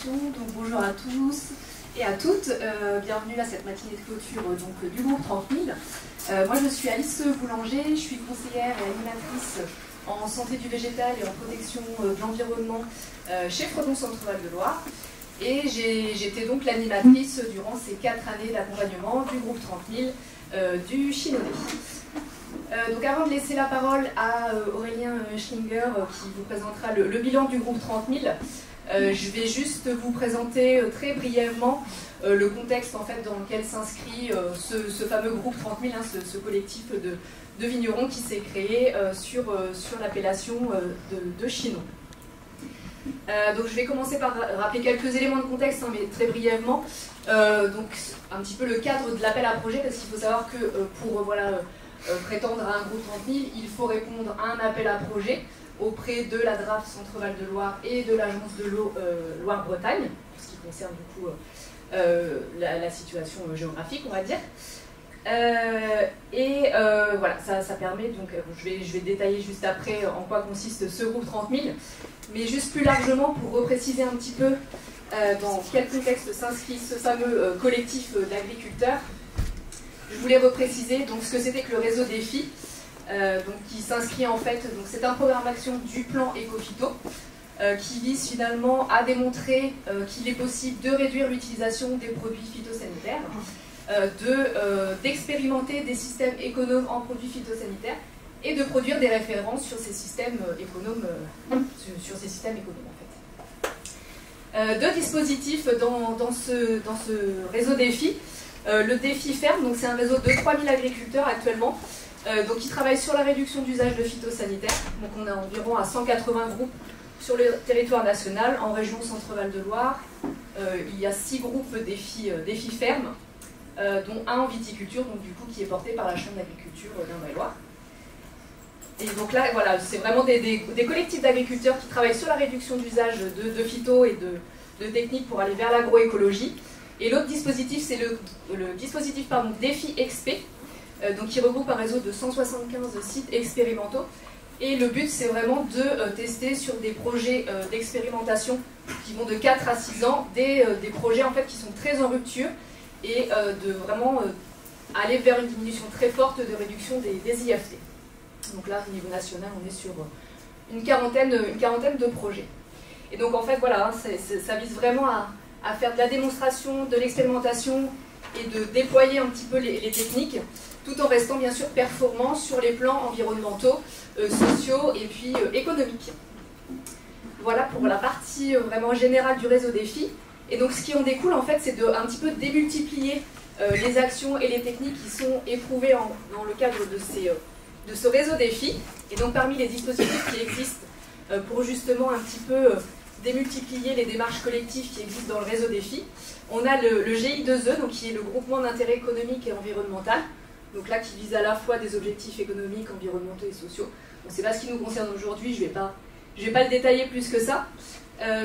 présentation. Donc bonjour à tous et à toutes. Bienvenue à cette matinée de clôture du groupe 30 000. Moi je suis Alice Boulanger, je suis conseillère et animatrice en santé du végétal et en protection de l'environnement chez Fredon Centre-Val de Loire. Et j'étais donc l'animatrice durant ces 4 années d'accompagnement du groupe 30 000 du Chinonais. Donc avant de laisser la parole à Aurélien Schlinger qui vous présentera le bilan du groupe 30 000, je vais juste vous présenter très brièvement le contexte en fait, dans lequel s'inscrit ce fameux groupe 30 000, ce collectif de vignerons qui s'est créé sur l'appellation de Chinon. Donc je vais commencer par rappeler quelques éléments de contexte, mais très brièvement. Donc un petit peu le cadre de l'appel à projet, parce qu'il faut savoir que pour prétendre à un groupe 30 000, il faut répondre à un appel à projet auprès de la DRAF Centre-Val de Loire et de l'Agence de l'eau Loire-Bretagne, pour ce qui concerne du coup la situation géographique, on va dire. Voilà, ça permet, donc je vais détailler juste après en quoi consiste ce groupe 30 000, mais juste plus largement pour repréciser un petit peu dans quel contexte s'inscrit ce fameux collectif d'agriculteurs. Je voulais repréciser donc, ce que c'était que le réseau Défi, qui s'inscrit en fait, c'est un programme d'action du plan Ecophyto, qui vise finalement à démontrer qu'il est possible de réduire l'utilisation des produits phytosanitaires, d'expérimenter des systèmes économes en produits phytosanitaires et de produire des références sur ces systèmes économes, en fait. Deux dispositifs dans ce réseau Défi. Le Défi Ferme, donc c'est un réseau de 3000 agriculteurs actuellement, qui travaillent sur la réduction d'usage de phytosanitaires. Donc on est environ à 180 groupes sur le territoire national. En région Centre-Val de Loire, il y a 6 groupes Défi Ferme, dont un en viticulture, donc du coup qui est porté par la Chambre d'agriculture d'Indre-et-Loire. Et donc là, voilà, c'est vraiment des collectifs d'agriculteurs qui travaillent sur la réduction d'usage de phyto et de techniques pour aller vers l'agroécologie. Et l'autre dispositif, c'est le dispositif Défi XP, qui regroupe un réseau de 175 sites expérimentaux. Et le but, c'est vraiment de tester sur des projets d'expérimentation qui vont de 4 à 6 ans, des projets en fait, qui sont très en rupture et de vraiment aller vers une diminution très forte de réduction des IFT. Donc là, au niveau national, on est sur une quarantaine de projets. Et donc en fait, voilà, ça vise vraiment à faire de la démonstration, de l'expérimentation et de déployer un petit peu les techniques, tout en restant bien sûr performant sur les plans environnementaux, sociaux et puis économiques. Voilà pour la partie vraiment générale du réseau Défi. Et donc ce qui en découle en fait, c'est un petit peu démultiplier les actions et les techniques qui sont éprouvées dans le cadre de ce réseau Défi. Et donc parmi les dispositifs qui existent pour justement un petit peu démultiplier les démarches collectives qui existent dans le réseau Défi, on a le GI2E, donc qui est le groupement d'intérêt économique et environnemental, donc là qui vise à la fois des objectifs économiques, environnementaux et sociaux. Donc c'est pas ce qui nous concerne aujourd'hui, je vais pas le détailler plus que ça.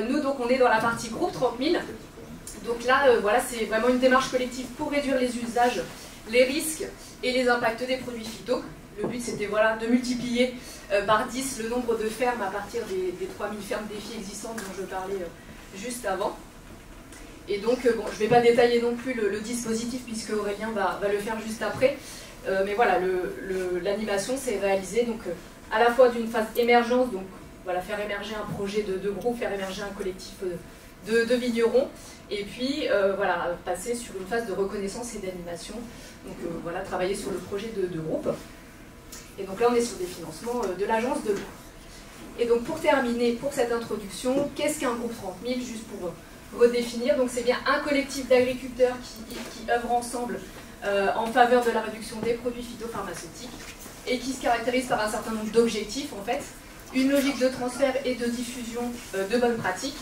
Nous donc on est dans la partie groupe 30 000, donc là voilà, c'est vraiment une démarche collective pour réduire les usages, les risques et les impacts des produits phyto. Le but c'était voilà, de multiplier par 10 le nombre de fermes à partir des 3000 fermes Défi existantes dont je parlais juste avant. Et donc bon, je ne vais pas détailler non plus le dispositif puisque Aurélien va le faire juste après. Mais voilà, l'animation s'est réalisée donc, à la fois d'une phase émergence, donc voilà, faire émerger un projet de groupe, faire émerger un collectif de vignerons, et puis voilà, passer sur une phase de reconnaissance et d'animation, donc voilà, travailler sur le projet de groupe. Et donc là, on est sur des financements de l'Agence de l'eau. Et donc pour terminer, pour cette introduction, qu'est-ce qu'un groupe 30 000, juste pour redéfinir? Donc c'est bien un collectif d'agriculteurs qui œuvrent ensemble en faveur de la réduction des produits phytopharmaceutiques et qui se caractérise par un certain nombre d'objectifs en fait, une logique de transfert et de diffusion de bonnes pratiques,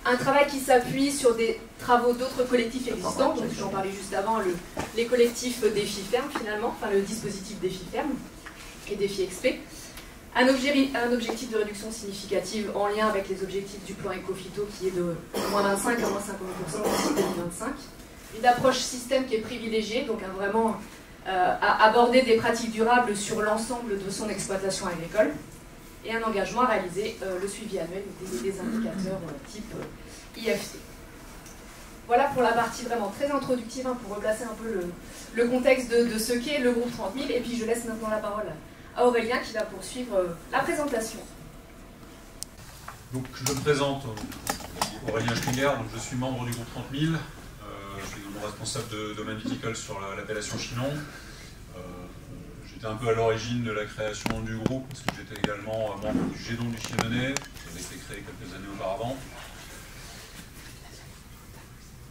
un travail qui s'appuie sur des travaux d'autres collectifs existants, donc j'en parlais juste avant, les collectifs Défi Ferme finalement, enfin le dispositif Défi Ferme et Défi XP, un objectif de réduction significative en lien avec les objectifs du plan Ecophyto qui est de moins 25 à moins 50% d'ici 2025, une approche système qui est privilégiée, donc vraiment à aborder des pratiques durables sur l'ensemble de son exploitation agricole, et un engagement à réaliser le suivi annuel des indicateurs type IFT. Voilà pour la partie vraiment très introductive, hein, pour replacer un peu le contexte de ce qu'est le groupe 30 000. Et puis je laisse maintenant la parole à Aurélien qui va poursuivre la présentation. Donc je me présente, Aurélien Schminger, donc je suis membre du groupe 30 000. Je suis responsable de domaine viticole sur l'appellation Chinon. J'étais un peu à l'origine de la création du groupe, parce que j'étais également membre du Gédon du Chinonais, qui avait été créé quelques années auparavant.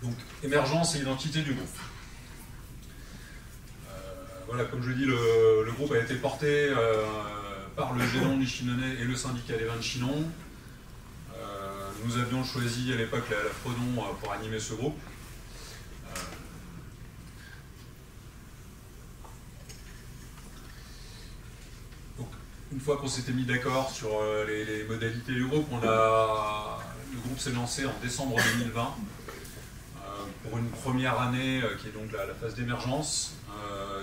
Donc, émergence et identité du groupe. Voilà, comme je dis, le groupe a été porté par le Gédon du Chinonais et le syndicat des vins de Chinon. Nous avions choisi à l'époque la Fredon pour animer ce groupe. Donc, une fois qu'on s'était mis d'accord sur les modalités du groupe, le groupe s'est lancé en décembre 2020 pour une première année qui est donc la phase d'émergence,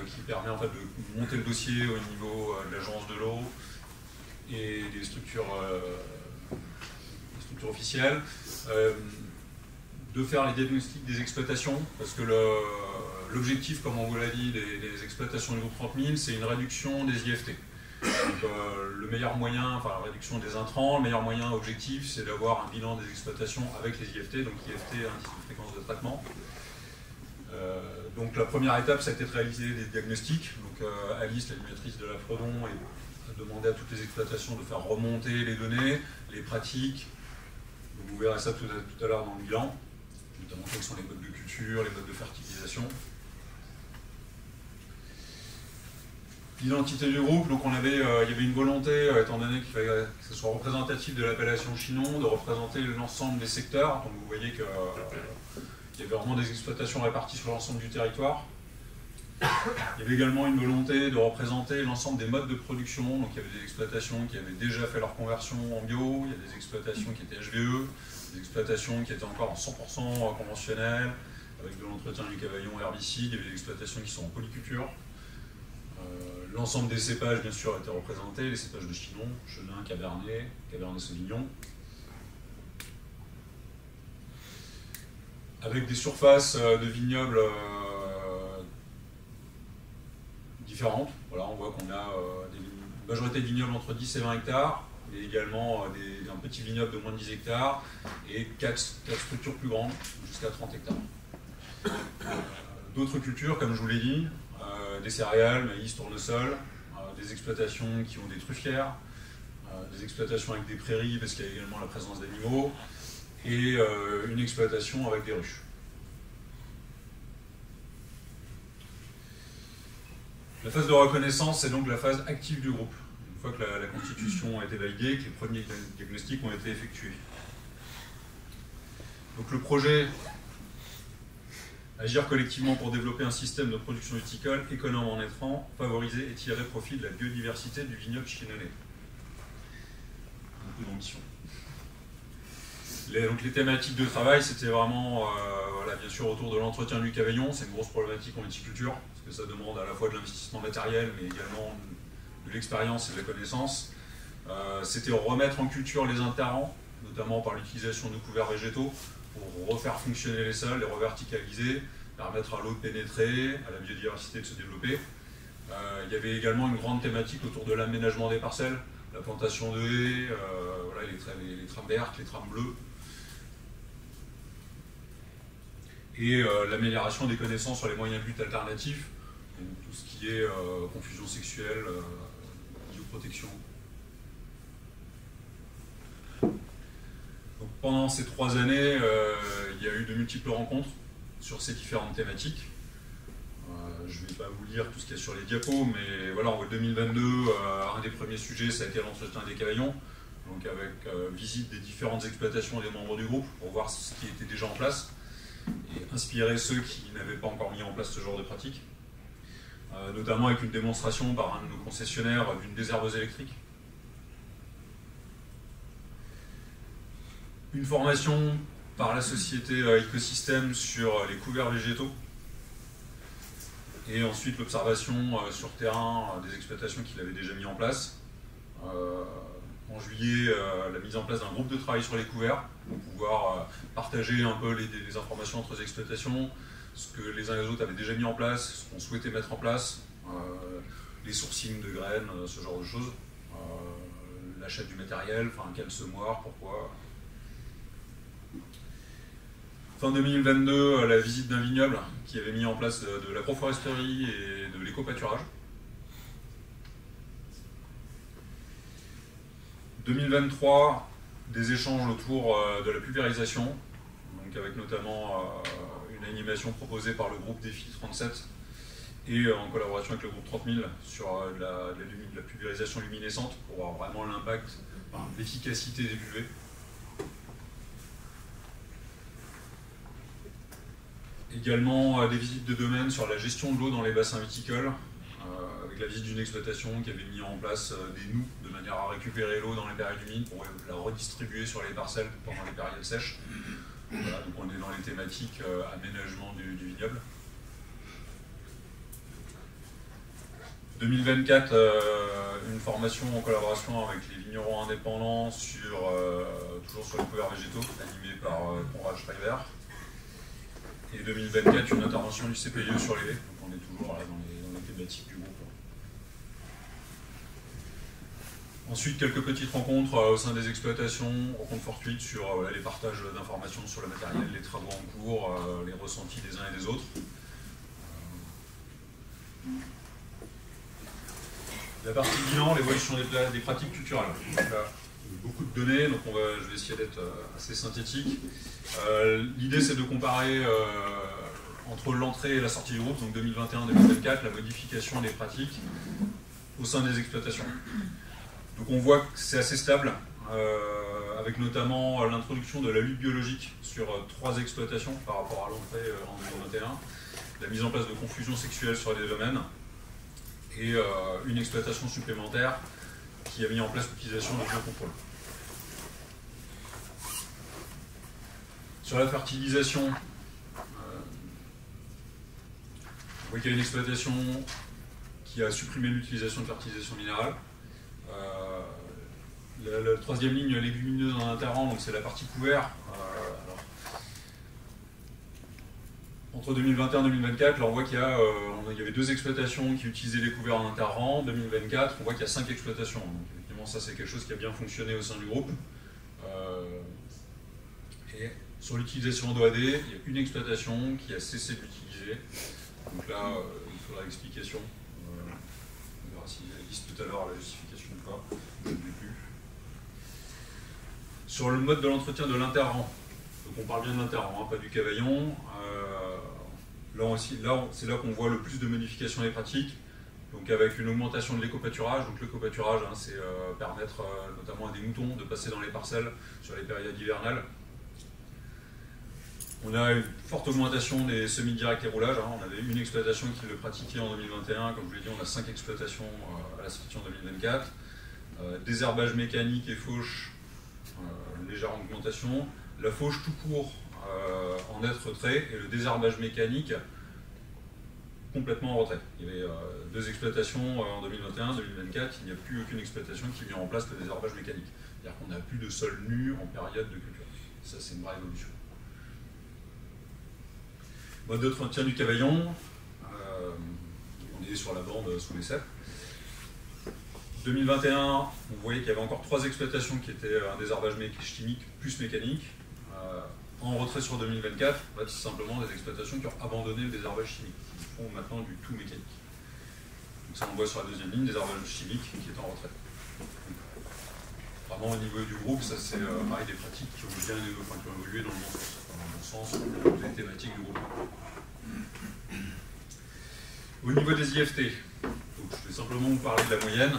qui permet en fait de monter le dossier au niveau de l'agence de l'eau et des structures officielles, de faire les diagnostics des exploitations, parce que l'objectif, comme on vous l'a dit, des exploitations du groupe 30 000, c'est une réduction des IFT. Donc, le meilleur moyen, enfin la réduction des intrants, le meilleur moyen objectif, c'est d'avoir un bilan des exploitations avec les IFT, donc IFT, indice de fréquence de traitement. Donc la première étape, ça a été de réaliser des diagnostics. Donc Alice, l'animatrice de la Fredon, a demandé à toutes les exploitations de faire remonter les données, les pratiques. Donc, vous verrez ça tout à l'heure dans le bilan, notamment quels sont les modes de culture, les modes de fertilisation. L'identité du groupe, donc il y avait une volonté, étant donné qu'il fallait que ce soit représentatif de l'appellation Chinon, de représenter l'ensemble des secteurs. Donc vous voyez qu'il y avait vraiment des exploitations réparties sur l'ensemble du territoire. Il y avait également une volonté de représenter l'ensemble des modes de production. Donc il y avait des exploitations qui avaient déjà fait leur conversion en bio, il y a des exploitations qui étaient HVE, des exploitations qui étaient encore en 100% conventionnelles, avec de l'entretien du cavaillon herbicide, il y avait des exploitations qui sont en polyculture. L'ensemble des cépages, bien sûr, étaient représentés, les cépages de Chinon, Chenin, Cabernet, Cabernet Sauvignon. Avec des surfaces de vignobles différentes. Voilà, on voit qu'on a une majorité de vignobles entre 10 et 20 hectares, et également un petit vignoble de moins de 10 hectares, et 4 structures plus grandes, jusqu'à 30 hectares. D'autres cultures, comme je vous l'ai dit, des céréales, maïs, tournesol, des exploitations qui ont des truffières, des exploitations avec des prairies parce qu'il y a également la présence d'animaux, et une exploitation avec des ruches. La phase de reconnaissance, c'est donc la phase active du groupe. Une fois que la constitution a été validée, que les premiers diagnostics ont été effectués. Donc le projet, agir collectivement pour développer un système de production viticole économe en intrants, favoriser et tirer profit de la biodiversité du vignoble chinonais. Beaucoup d'ambition. Donc les thématiques de travail, c'était vraiment, voilà, bien sûr, autour de l'entretien du cavaillon. C'est une grosse problématique en viticulture, parce que ça demande à la fois de l'investissement matériel, mais également de l'expérience et de la connaissance. C'était remettre en culture les interrants, notamment par l'utilisation de couverts végétaux, pour refaire fonctionner les sols, les reverticaliser, permettre à l'eau de pénétrer, à la biodiversité de se développer. Il y avait également une grande thématique autour de l'aménagement des parcelles, la plantation de haies, voilà, les trames vertes, les trames bleues, et l'amélioration des connaissances sur les moyens de lutte alternatifs, donc tout ce qui est confusion sexuelle, bioprotection. Donc, pendant ces 3 années, il y a eu de multiples rencontres sur ces différentes thématiques. Je ne vais pas vous lire tout ce qu'il y a sur les diapos, mais voilà, en 2022, un des premiers sujets, ça a été l'entretien des cavaillons, donc avec visite des différentes exploitations et des membres du groupe pour voir ce qui était déjà en place et inspirer ceux qui n'avaient pas encore mis en place ce genre de pratique, notamment avec une démonstration par un de nos concessionnaires d'une désherbeuse électrique. Une formation par la société Écosystème sur les couverts végétaux, et ensuite l'observation sur terrain des exploitations qu'il avait déjà mis en place. En juillet, la mise en place d'un groupe de travail sur les couverts, pour pouvoir partager un peu les informations entre les exploitations, ce que les uns et les autres avaient déjà mis en place, ce qu'on souhaitait mettre en place, les sourcings de graines, ce genre de choses, l'achat du matériel, enfin quel semoir, pourquoi. Fin 2022, la visite d'un vignoble qui avait mis en place de l'agroforesterie et de l'éco-pâturage. 2023, des échanges autour de la pulvérisation, donc avec notamment une animation proposée par le groupe Défi 37 et en collaboration avec le groupe 30 000 sur la pulvérisation luminescente pour voir vraiment l'impact, l'efficacité des buvets. Également des visites de domaine sur la gestion de l'eau dans les bassins viticoles, avec la visite d'une exploitation qui avait mis en place des noues de manière à récupérer l'eau dans les périodes humides pour la redistribuer sur les parcelles pendant les périodes sèches. Voilà, donc on est dans les thématiques aménagement du vignoble. 2024, une formation en collaboration avec les vignerons indépendants toujours sur les couverts végétaux, animée par Conrad Schreiber. Et 2024, une intervention du CPIE sur les lait. Donc on est toujours là, dans les thématiques du groupe. Ensuite, quelques petites rencontres au sein des exploitations, rencontres fortuites sur les partages d'informations sur le matériel, les travaux en cours, les ressentis des uns et des autres. La partie bilan, l'évolution des pratiques culturelles. Donc là, beaucoup de données, donc je vais essayer d'être assez synthétique. L'idée, c'est de comparer entre l'entrée et la sortie du groupe, donc 2021-2024, la modification des pratiques au sein des exploitations. Donc on voit que c'est assez stable, avec notamment l'introduction de la lutte biologique sur 3 exploitations par rapport à l'entrée en 2021, la mise en place de confusion sexuelle sur les domaines, et une exploitation supplémentaire qui a mis en place l'utilisation de biocontrôle. Sur la fertilisation, on voit qu'il y a une exploitation qui a supprimé l'utilisation de fertilisation minérale. La troisième ligne légumineuse en interrang, donc c'est la partie couvert. Entre 2021 et 2024, là on voit qu'il y avait 2 exploitations qui utilisaient les couverts en interrang. 2024, on voit qu'il y a 5 exploitations. Donc effectivement, ça c'est quelque chose qui a bien fonctionné au sein du groupe. Et sur l'utilisation d'OAD, il y a une exploitation qui a cessé d'utiliser. Donc là, il faudra l'explication. On verra s'il existe tout à l'heure la justification ou pas. Je ne l'ai plus. Sur le mode de l'entretien de l'interrang, donc on parle bien de l'interrang, pas du cavaillon. Là, c'est là qu'on voit le plus de modifications des pratiques, donc avec une augmentation de l'éco-pâturage. Donc l'éco-pâturage, c'est permettre notamment à des moutons de passer dans les parcelles sur les périodes hivernales. On a une forte augmentation des semis directs et roulages. On avait une exploitation qui le pratiquait en 2021. Comme je vous l'ai dit, on a 5 exploitations à la sortie en 2024. Désherbage mécanique et fauche, légère augmentation. La fauche tout court en net retrait et le désherbage mécanique complètement en retrait. Il y avait 2 exploitations en 2021-2024. Il n'y a plus aucune exploitation qui met en place le désherbage mécanique. C'est-à-dire qu'on n'a plus de sol nu en période de culture. Ça, c'est une vraie évolution. Mode d'entretien du cavaillon, on est sur la bande sous les ceps. 2021, on voyait qu'il y avait encore 3 exploitations qui étaient un désherbage chimique plus mécanique. En retrait sur 2024, c'est simplement des exploitations qui ont abandonné le désherbage chimique, qui font maintenant du tout mécanique. Donc ça on voit sur la deuxième ligne, désherbage chimique qui est en retrait. Vraiment au niveau du groupe, ça c'est pareil des pratiques qui ont bien évolué dans le bon sens, des thématiques du groupe. Au niveau des IFT, donc je vais simplement vous parler de la moyenne.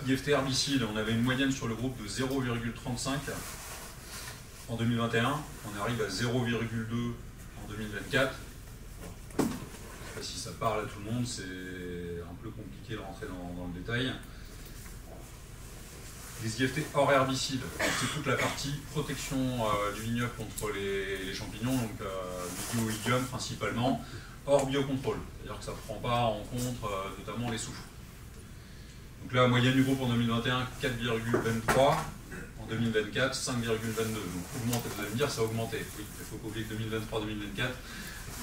IFT herbicide, on avait une moyenne sur le groupe de 0,35 en 2021, on arrive à 0,2 en 2024. Je ne sais pas si ça parle à tout le monde, c'est un peu compliqué de rentrer dans le détail. Les IFT hors herbicide, c'est toute la partie protection du vignoble contre les champignons, donc bio-oïdium principalement, hors biocontrôle. C'est-à-dire que ça ne prend pas en compte notamment les souffles. Donc là, moyenne du groupe en 2021, 4,23. En 2024, 5,22. Donc augmenter, vous allez me dire, ça a augmenté. Oui, il faut pas oublier que 2023-2024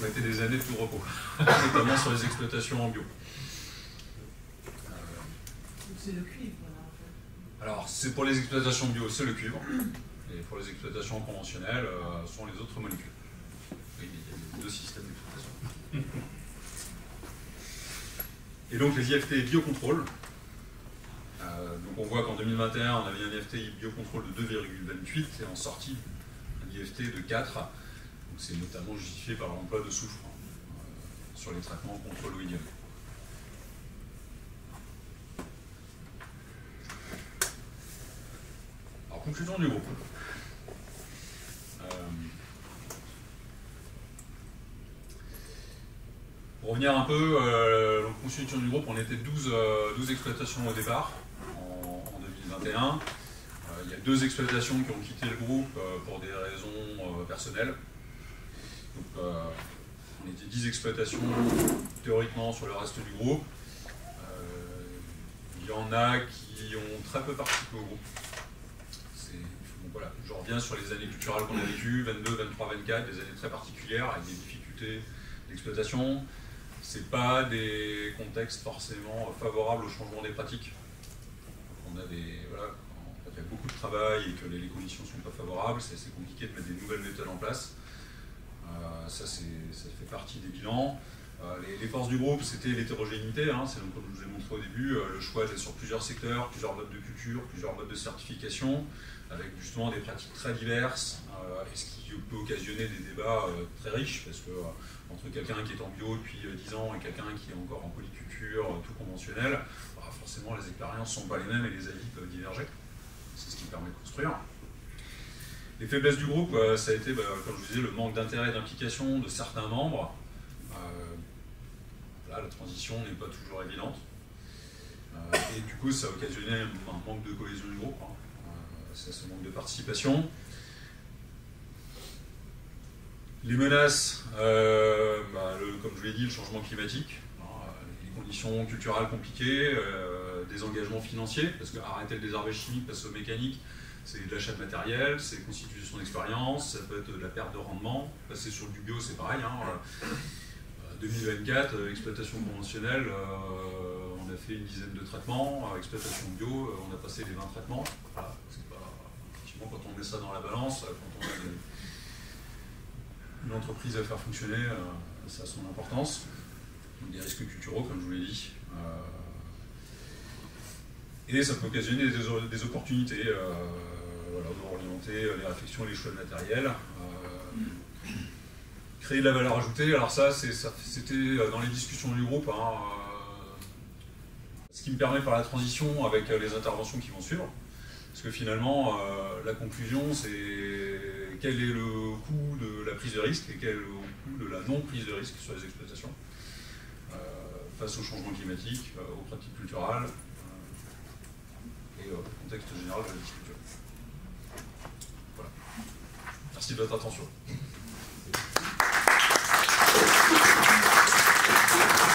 ont été des années de tout repos, notamment sur les exploitations en bio. C'est le cuivre, en fait. Alors, c'est pour les exploitations bio, c'est le cuivre. Et pour les exploitations conventionnelles, sont les autres molécules. Oui, il y a deux systèmes d'exploitation. Et donc les IFT biocontrôle. Donc on voit qu'en 2021, on avait un IFT biocontrôle de 2,28 et en sortie, un IFT de 4. Donc c'est notamment justifié par l'emploi de soufre sur les traitements contre l'oïdium. Alors conclusion du groupe. Pour revenir un peu, donc, constitution du groupe, on était 12 exploitations au départ, en 2021. Il y a 2 exploitations qui ont quitté le groupe pour des raisons personnelles. Donc, on était 10 exploitations théoriquement sur le reste du groupe. Il y en a qui ont très peu participé au groupe. Donc, voilà, je reviens sur les années culturelles qu'on a vécues, 22, 23, 24, des années très particulières avec des difficultés d'exploitation. Ce n'est pas des contextes forcément favorables au changement des pratiques. On a voilà, quand il y a beaucoup de travail et que les conditions ne sont pas favorables, c'est assez compliqué de mettre des nouvelles méthodes en place. Ça fait partie des bilans. Les forces du groupe, c'était l'hétérogénéité, hein, c'est donc comme je vous ai montré au début, le choix d'être sur plusieurs secteurs, plusieurs modes de culture, plusieurs modes de certification, avec justement des pratiques très diverses, et ce qui peut occasionner des débats très riches, parce que entre quelqu'un qui est en bio depuis 10 ans et quelqu'un qui est encore en polyculture, tout conventionnel, forcément les expériences ne sont pas les mêmes et les avis peuvent diverger. C'est ce qui permet de construire. Les faiblesses du groupe, ça a été, comme je vous disais, le manque d'intérêt et d'implication de certains membres. Là, la transition n'est pas toujours évidente. Et du coup, ça a occasionné un manque de cohésion du groupe. C'est ce manque de participation. Les menaces, comme je vous l'ai dit, le changement climatique, les conditions culturelles compliquées, des engagements financiers, parce que arrêter le désherbage chimique, passer au mécanique, c'est de l'achat de matériel, c'est constitution d'expérience, ça peut être de la perte de rendement. Passer sur du bio, c'est pareil. 2024, exploitation conventionnelle, on a fait une dizaine de traitements. Exploitation bio, on a passé les 20 traitements. Voilà, c'est pas... Effectivement, quand on met ça dans la balance, quand on a une entreprise à faire fonctionner, ça a son importance. Donc, des risques culturels, comme je vous l'ai dit. Et ça peut occasionner des opportunités, voilà, d'orienter les réflexions et les choix de matériel. Créer de la valeur ajoutée, alors ça, c'était dans les discussions du groupe, ce qui me permet par la transition avec les interventions qui vont suivre. Parce que finalement, la conclusion, c'est quel est le coût de la prise de risque et quel est le coût de la non-prise de risque sur les exploitations face au changement climatique, aux pratiques culturelles et au contexte général de la viticulture. Voilà. Merci de votre attention.